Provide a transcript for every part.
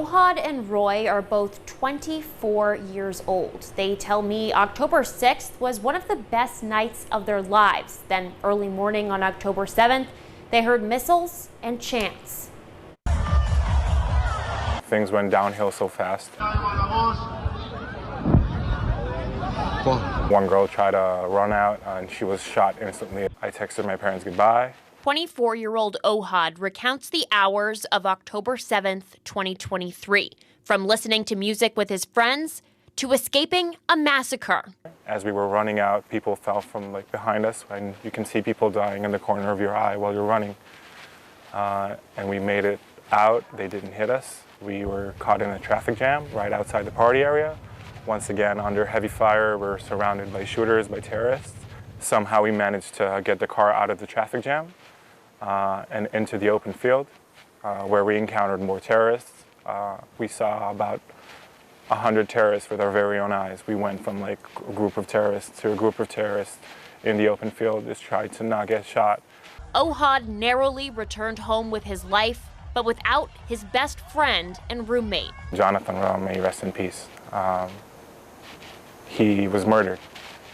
Ohad and Roy are both 24 years old. They tell me October 6th was one of the best nights of their lives. Then early morning on October 7th, they heard missiles and chants. Things went downhill so fast. One girl tried to run out and she was shot instantly. I texted my parents goodbye. 24-year-old Ohad recounts the hours of October 7th, 2023, from listening to music with his friends to escaping a massacre. As we were running out, people fell from behind us, and you can see people dying in the corner of your eye while you're running. And we made it out. They didn't hit us. We were caught in a traffic jam right outside the party area. Once again, under heavy fire, we're surrounded by shooters, by terrorists. Somehow we managed to get the car out of the traffic jam and into the open field, where we encountered more terrorists. We saw about 100 terrorists with our very own eyes. We went from a group of terrorists to a group of terrorists in the open field, just tried to not get shot. Ohad narrowly returned home with his life, but without his best friend and roommate. Jonathan, may he rest in peace. He was murdered.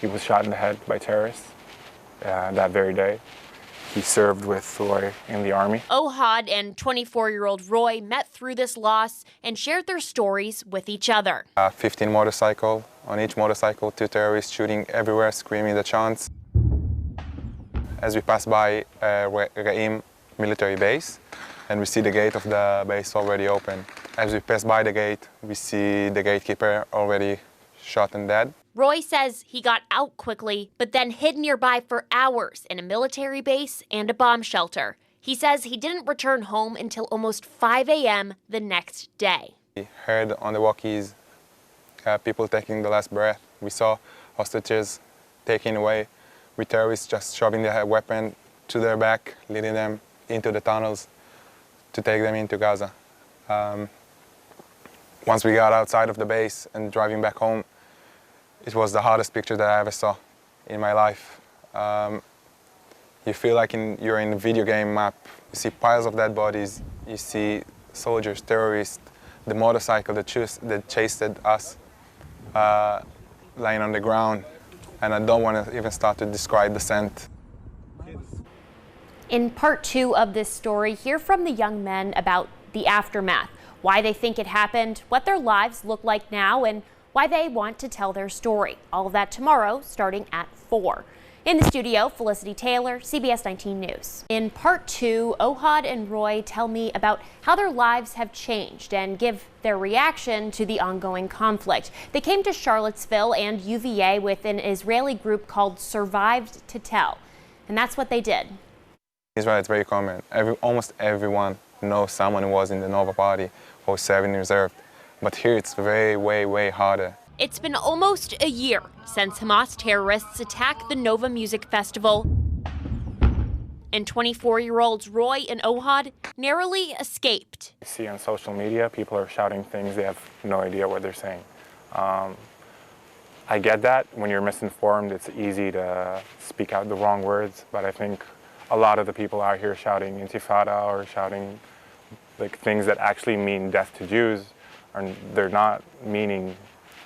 He was shot in the head by terrorists that very day. He served with Roy in the army. Ohad and 24-year-old Roy met through this loss and shared their stories with each other. 15 motorcycles. On each motorcycle, 2 terrorists shooting everywhere, screaming the chants. As we pass by Ra'im military base, and we see the gate of the base already open. As we pass by the gate, we see the gatekeeper already shot and dead. Roy says he got out quickly, but then hid nearby for hours in a military base and a bomb shelter. He says he didn't return home until almost 5 a.m. the next day. We heard on the walkies people taking the last breath. We saw hostages taken away with terrorists just shoving their weapon to their back, leading them into the tunnels to take them into Gaza. Once we got outside of the base and driving back home, it was the hardest picture that I ever saw in my life. You feel like you're in a video game map. You see piles of dead bodies. You see soldiers, terrorists, the motorcycle that chased us lying on the ground. And I don't want to even start to describe the scent. In part 2 of this story, hear from the young men about the aftermath, why they think it happened, what their lives look like now, and why they want to tell their story. All of that tomorrow, starting at 4. In the studio, Felicity Taylor, CBS 19 News. In part 2, Ohad and Roy tell me about how their lives have changed and give their reaction to the ongoing conflict. They came to Charlottesville and UVA with an Israeli group called Survived to Tell, and that's what they did. Israel is very common. Almost everyone knows someone who was in the Nova Party or serving in reserve. But here it's way harder. It's been almost a year since Hamas terrorists attacked the Nova Music Festival. And 24-year-olds Roy and Ohad narrowly escaped. You see on social media, people are shouting things, they have no idea what they're saying. I get that. When you're misinformed, it's easy to speak out the wrong words, but I think a lot of the people out here shouting intifada or shouting things that actually mean death to Jews, they're not meaning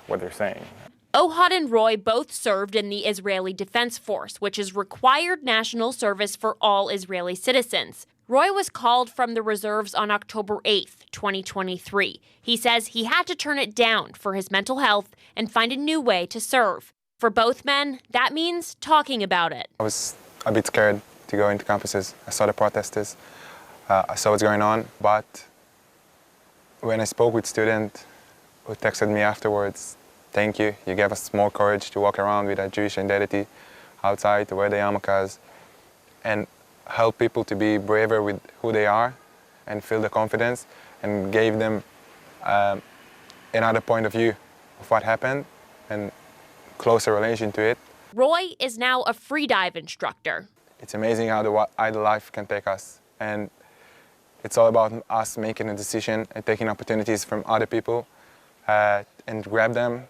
what they're saying. Ohad and Roy both served in the Israeli Defense Force, which is required national service for all Israeli citizens. Roy was called from the reserves on October 8th, 2023. He says he had to turn it down for his mental health and find a new way to serve. For both men, that means talking about it. I was a bit scared to go into campuses. I saw the protesters. I saw what's going on, but when I spoke with students who texted me afterwards, thank you, you gave us more courage to walk around with our Jewish identity outside, to wear the yarmulkes, and help people to be braver with who they are and feel the confidence, and gave them another point of view of what happened and closer relation to it. Roy is now a free dive instructor. It's amazing how the life can take us, and it's all about us making a decision and taking opportunities from other people and grab them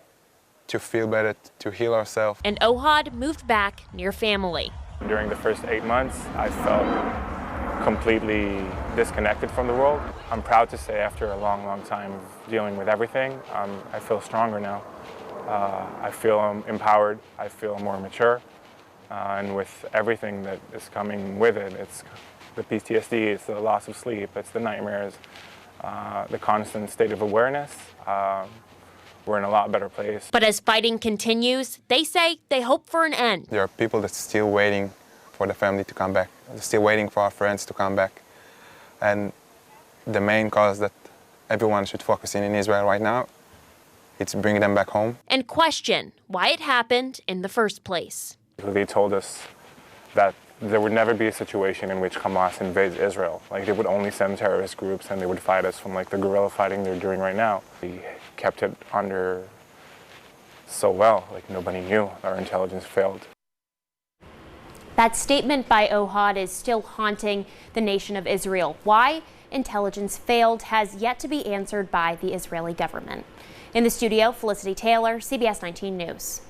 to feel better, to heal ourselves. And Ohad moved back near family. During the first 8 months, I felt completely disconnected from the world. I'm proud to say after a long, long time of dealing with everything, I feel stronger now. I feel empowered, I feel more mature, and with everything that is coming with it, it's the PTSD, it's the loss of sleep, it's the nightmares, the constant state of awareness. We're in a lot better place. But as fighting continues, they say they hope for an end. There are people that's still waiting for the family to come back. They're still waiting for our friends to come back. And the main cause that everyone should focus in Israel right now, it's bringing them back home. And question why it happened in the first place. They told us that there would never be a situation in which Hamas invades Israel. Like, they would only send terrorist groups and they would fight us from like the guerrilla fighting they're doing right now. We kept it under so well, like nobody knew. Our intelligence failed. That statement by Ohad is still haunting the nation of Israel. Why intelligence failed has yet to be answered by the Israeli government. In the studio, Felicity Taylor, CBS 19 News.